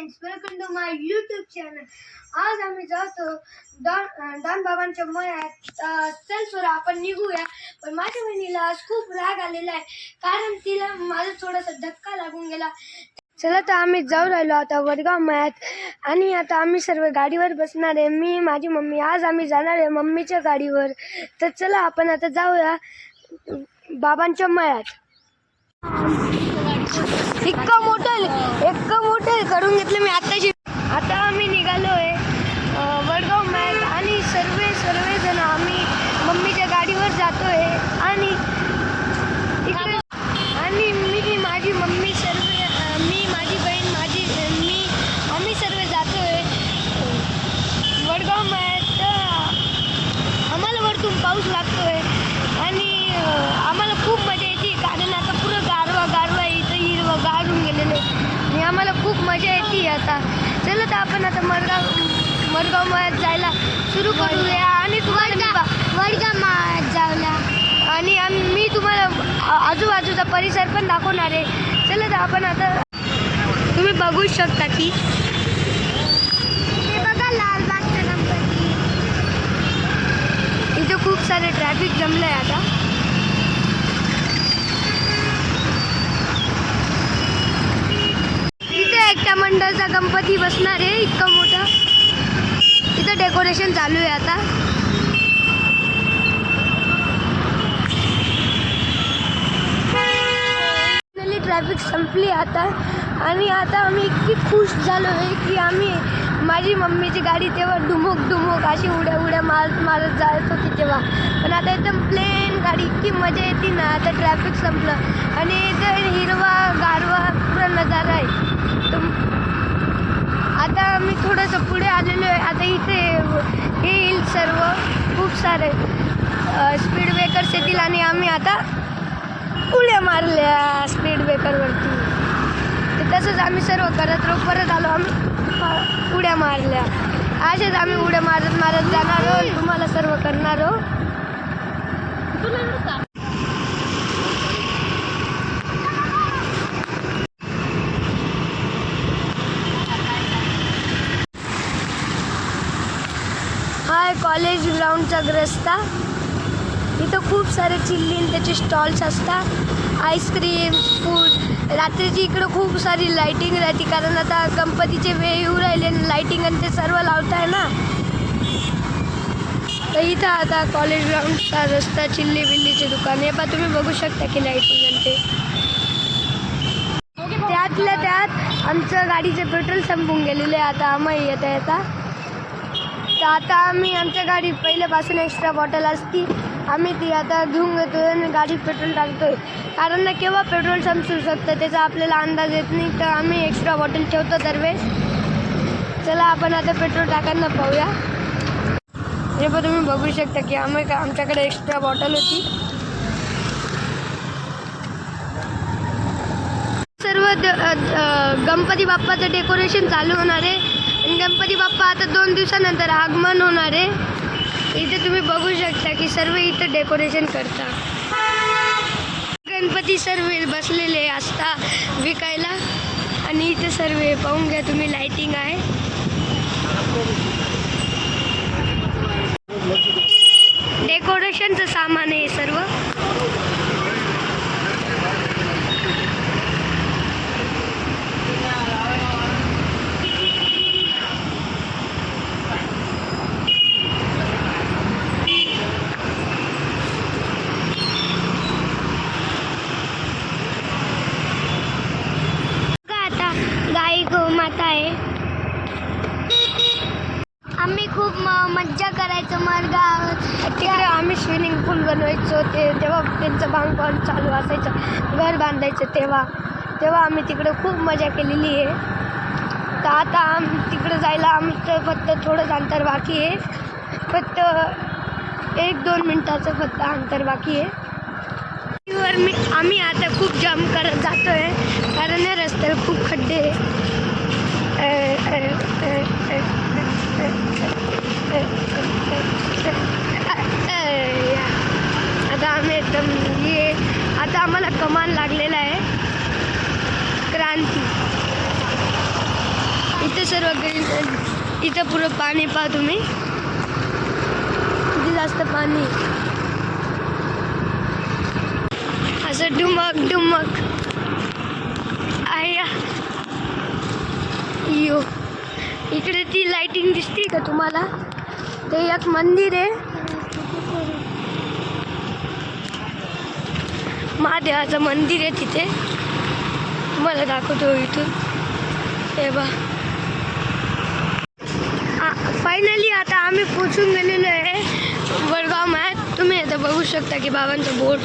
Friends, welcome to my YouTube channel. आज आम्ही जातो डॉन बाबांच्या मळ्यात. चल सोरा आपण निघूया. पण माझ्या बहिणीला आज खूप राग आलेला आहे, कारण तिला माझा थोडासा धक्का लागून गेला. चला तर आम्ही जाऊ राहिलो आता वडगाव मळ्यात. आणि आता आम्ही सर्व गाडीवर बसणार आहे, मी माझी मम्मी. आज आम्ही जाणार आहे मम्मीच्या गाडीवर. तर चला आपण आता जाऊया बाबांच्या मळ्यात. इतकं मोठं करून घेतलं मी आताशी. आता आम्ही निघालोय वडगाव मळ्यात आणि सर्वजण आम्ही मम्मीच्या गाडीवर जातोय. आणि मी माझी मम्मी मी माझी बहीण आम्ही सर्व जातोय वडगाव मळ्यात. आम्हाला वरतून पाऊस लागतोय आणि आम्हाला खूप मजा येते, कारण आता पुरं गारवा इथं हिरवं गारून गेलेलं आहे आणि आम्हाला खूप मजा येते. आता चला तर आपण आता मडगाव मळ्यात जायला सुरू करूया आणि तुम्हाला वडगाव मळ्यात जाऊया आणि मी तुम्हाला आजूबाजूचा परिसर पण दाखवणार आहे. चला तर आपण आता तुम्ही बघू शकता की हे बघा लालबागचा गणपती. इथे खूप सारे ट्रॅफिक जमलंय. आता इथे एकट्या मंडळाचा गणपती बसणार आहे, इतकं मोठं. इथं डेकोरेशन चालू आहे आता. ट्रॅफिक संपली आता आणि आता आम्ही इतकी खुश झालो आहे की माझी मम्मीची गाडी तेव्हा डुमुक अशी उड्या मारत जात होती तेव्हा. पण आता एकदम प्लेन गाडी, इतकी मजा येते ना. आता ट्रॅफिक संपलं आणि इथं हिरवा गारवा पुरा नजारा आहे. आता आम्ही थोडंसं पुढे आलेलो आहे. आता इथे हे येईल सर्व खूप सारे स्पीड ब्रेकर्स येतील आणि आम्ही आता उड्या मारल्या स्पीड ब्रेकरवरती. तर तसंच आम्ही सर्व परत आलो. आम्ही उड्या मारल्या. असेच आम्ही उड्या मारत जाणार आहोत, तुम्हाला सर्व करणार आहोत. हा कॉलेज ग्राउंडचा रस्ता. इथं खूप सारे चिल्ली त्याचे स्टॉल्स असतात, आईस्क्रीम, फूड. रात्रीची इकडं खूप सारी लाईटिंग राहते, कारण आता गणपतीचे वेळ येऊ राहिले, लाईटिंग आणि ते सर्व लावत आहे ना. तर इथं आता कॉलेज ग्राउंडचा रस्ता, चिल्ली बिल्लीचे दुकान हे पण तुम्ही बघू शकता की लाईटिंग आणि ते. त्यातल्या त्यात आमचं गाडीचे पेट्रोल संपून गेलेले आहे आता आम्ही येता. तर आता आम्ही आमच्या गाडीत पहिल्यापासून एक्स्ट्रा बॉटल असती, आम्ही ती आता घेऊन येतो आणि गाडीत पेट्रोल टाकतोय, कारण ना केव्हा पेट्रोल संपू शकतं त्याचा आपल्याला अंदाज येत नाही. तर आम्ही एक्स्ट्रा बॉटल ठेवतो दरवेळेस. चला आपण आता पेट्रोल टाकायला पाहूया. हे पण तुम्ही बघू शकता की आमच्याकडे एक्स्ट्रा बॉटल होती. सर्व गणपती बाप्पाचं डेकोरेशन चालू होणार आहे आणि गणपती बाप्पा आता 2 दिवसानंतर आगमन होणार आहे. इथे तुम्ही बघू शकता की सर्व इथं डेकोरेशन करतात. गणपती सर्व बसलेले असतात विकायला आणि इथे सर्व पाहून घ्या तुम्ही, लाईटिंग आहे. डेकोरेशनचं सामान आहे सर्व. माता आहे. आम्ही खूप मज्जा करायचो मडगाव. तिकडे आम्ही स्विमिंग पूल बनवायचो, तेव्हा त्यांचं बांधकाम चालू असायचं, घर बांधायचं तेव्हा आम्ही तिकडे खूप मजा केलेली आहे. तर आता तिकडे जायला आमचं फक्त थोडंच अंतर बाकी आहे, फक्त 1-2 मिनटाचं फक्त अंतर बाकी आहे. आम्ही आता खूप जाम करत जातो आहे, कारण या रस्त्याला खूप खड्डे आहे. आता आम्ही एकदम आता आम्हाला कमान लागलेला आहे क्रांती. सर्व काही इथं पुरं पाणी पहा तुम्ही, किती जास्त पाणी, असं डुमक डुमक आया. यो इकडे ती लाइटिंग दिसते का तुम्हाला? ते एक मंदिर आहे, महादेवाचं मंदिर आहे तिथे. तुम्हाला दाखवतो इथून. हे बा, फायनली आता आम्ही पोचून गेलेलो आहे वडगाव मध्ये. तुम्ही आता बघू शकता की बाबांचा बोर्ड